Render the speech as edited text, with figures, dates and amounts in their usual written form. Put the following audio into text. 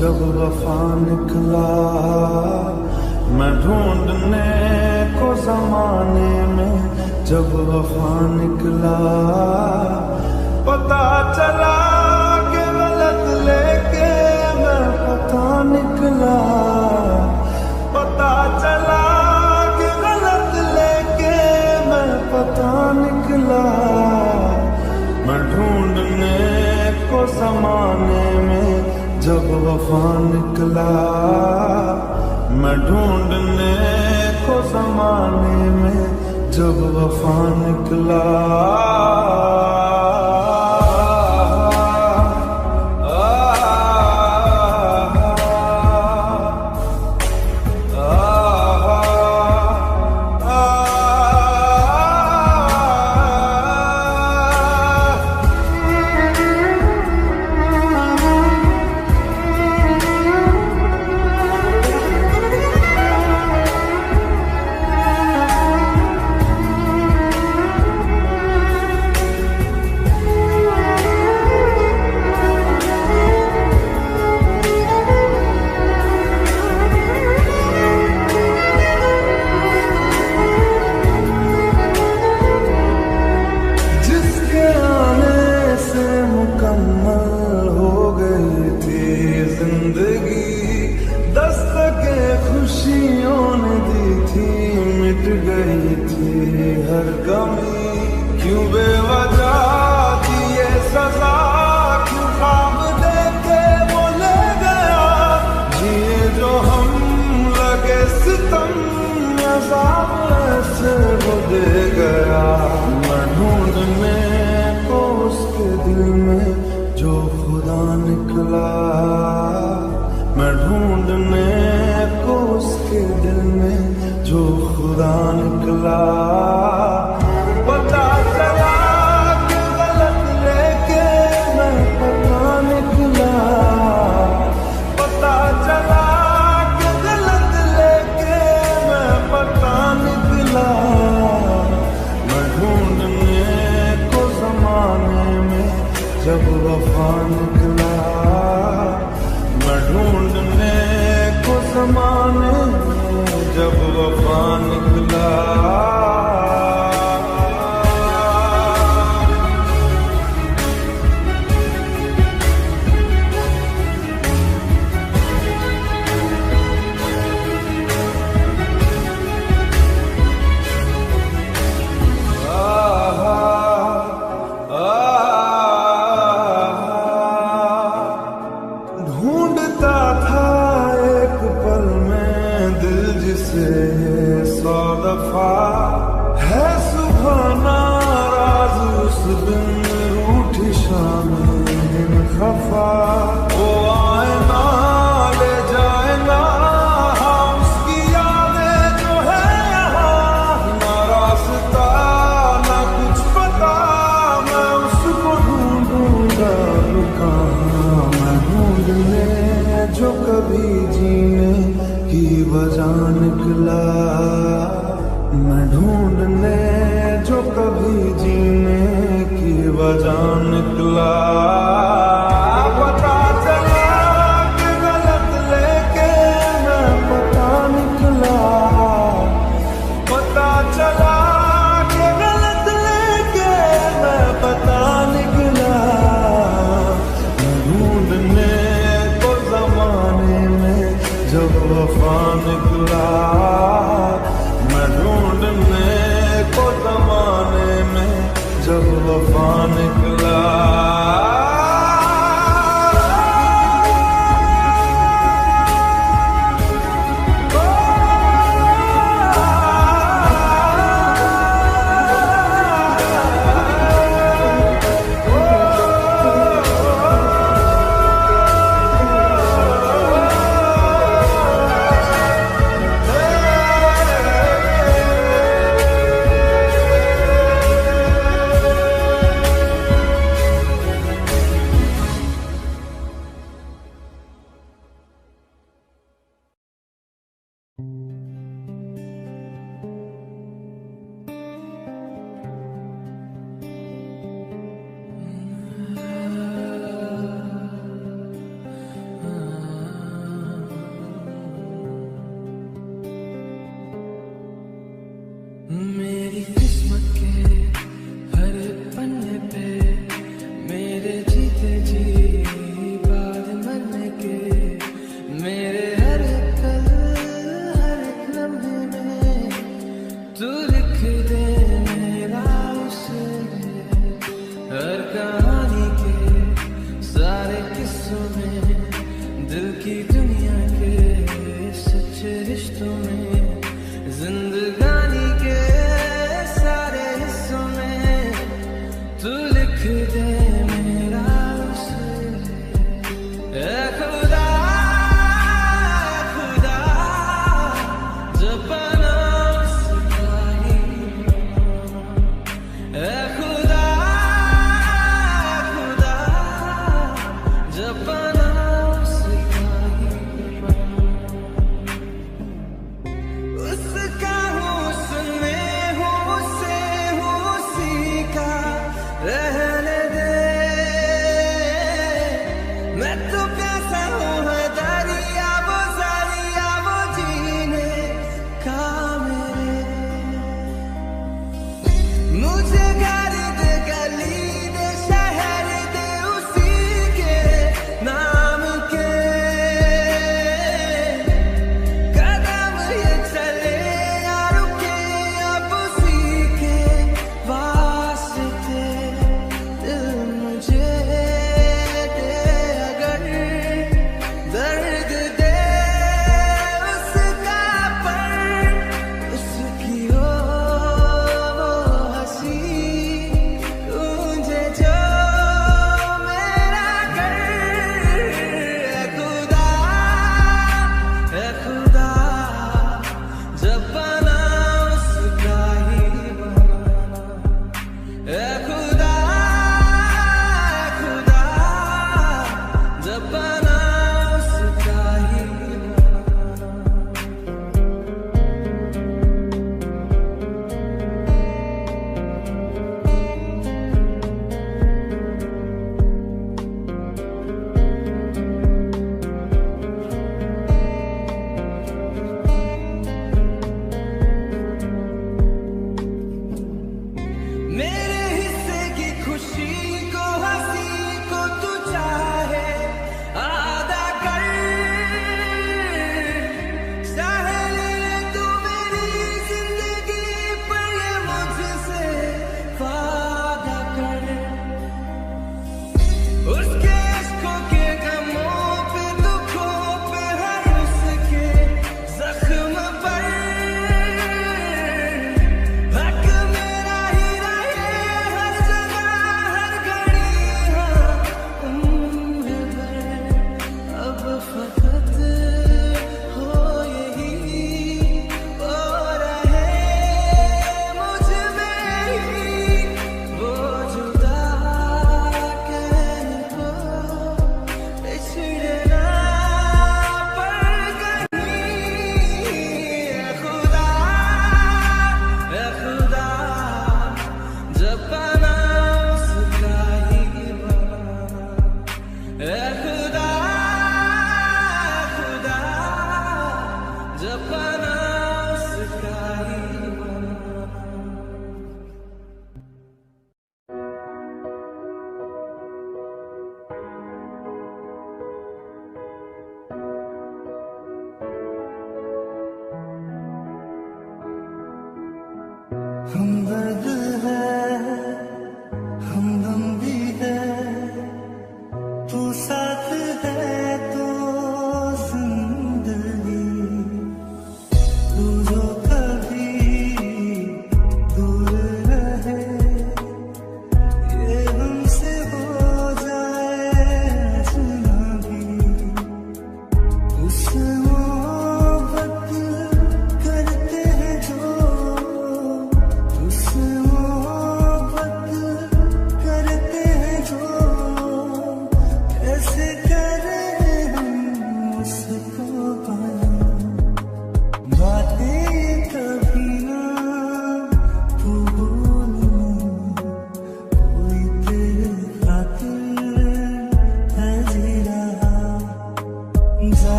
जब वफा निकला। मैं ढूंढने को जमाने में जब वफा निकला। पता चला कि गलत लेके मैं पता निकला। पता चला कि गलत लेके मैं पता निकला। मैं ढूंढने को जमाने में जब वफा निकला। मैं ढूंढने को जमाने में जब वफा निकला। खुशियों ने दी थी, मिट गई थी हर कमी। क्यों बेवजह थी ये सजा, क्यों ख्वाब देके वो ले गया। जिए जो हम लगे सितम, अज़ाब ऐसे वो दे गया। मैं ढूंढने को उसके दिल में जो खुदा निकला। मैं ढूंढने को उसके दिल में जो खुदा निकला। पता चला कि गलत लेके मैं पता निकला। पता चला कि गलत लेके मैं पता निकला। मैं ढूंढने को जमाने में जब वफा निकला। मैं ढूंढने को ज़माने में जब वफा निकला। ढूंढता था एक पल में दिल जिसे 100 दफा। है सुबह नाराज उस दिन, रूठी शाम दिन खफा। वो आए ना ले जाए ना उसकी यादें जो है यहाँ। ना रास्ता ना कुछ पता, मैं उसको ढूंढूंगा कहाँ। मैं ढूंढने जो कभी जीने की वजह निकला। मैं ढूंढने जो कभी जीने की वजह निकला। पता चला कि गलत लेके मैं पता निकला। पता चला कि गलत लेके मैं पता निकला। मैं ढूंढने को जमाने में जब वफा निकला। मैं ढूंढने को जमाने में जब वफा निकला। कहानी के सारे किस्सों में, दिल की दुनिया के सच्चे रिश्तों में, जिंदगानी के सारे हिस्सों में तू लिख दे।